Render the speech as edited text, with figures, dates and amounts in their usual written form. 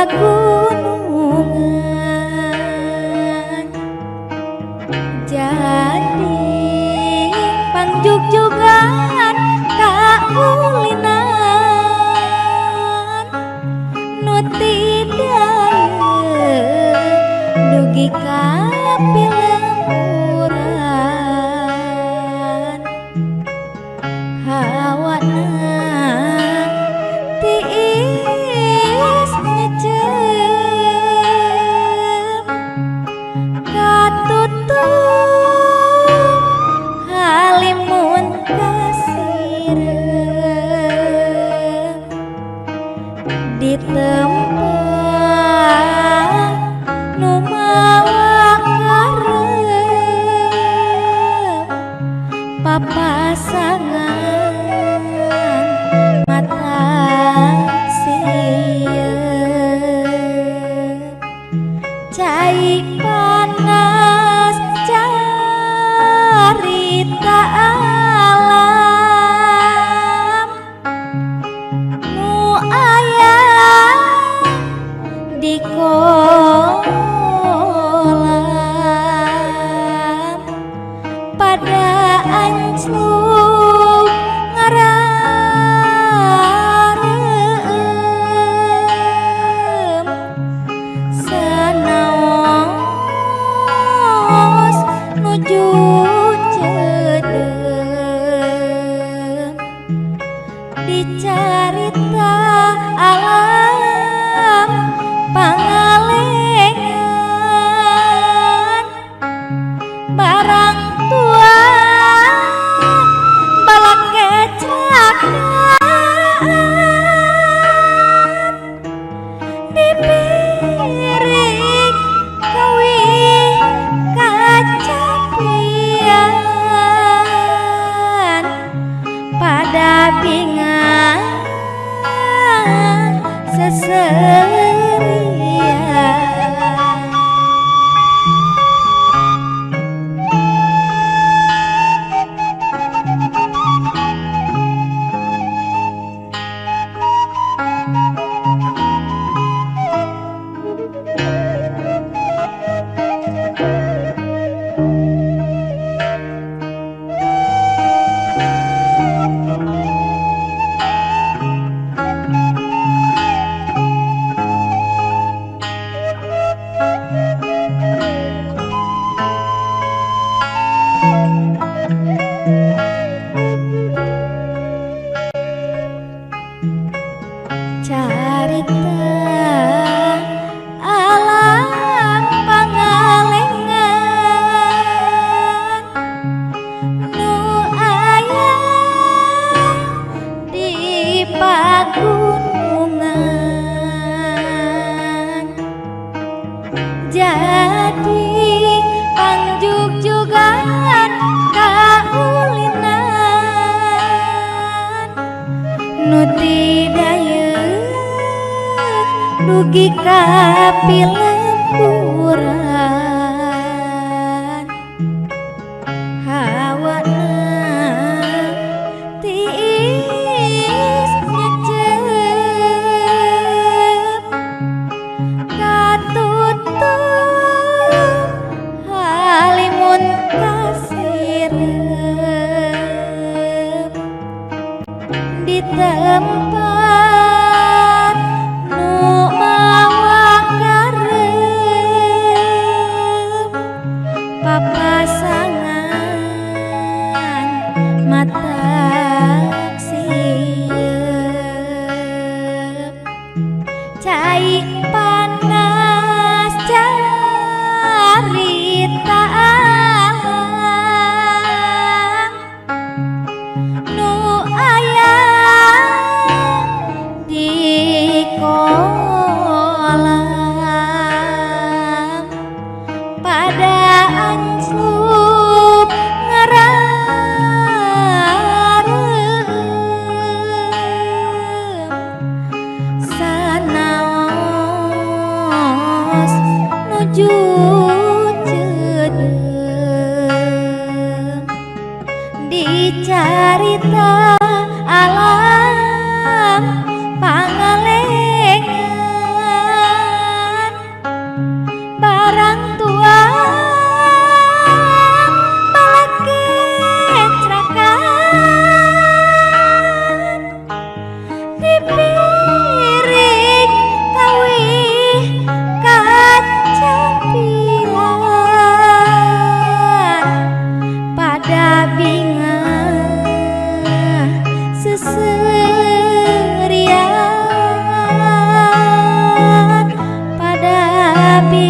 pagunungan jadi pangjug-jugan kaulinan nu tidaya dugi ka pilemuran hawana tiis ngecem katutup halimun kasirem di tempat nu mawa karep papasangan mata sieun cai panas carita alam nu aya di kolam pada ancluk ngarareum sanaos nuju cedem dicarita alam pangalengan barang tua balak kecelakaan dipiring kawih kacapian pada bingang seserian carita alam pangalengan nu aya di pagunungan jadi pangjug-jugan kaulinan nu tidaya dugi ka pilemuran hawana tiis ngecep katutup halimun kasirem di tempat nu mawa karep papasangan mata sieun cai panas carita alam nu aya di kolam pada ancluk ngarareum sanaos nuju cedem dicarita alam pangalengan babi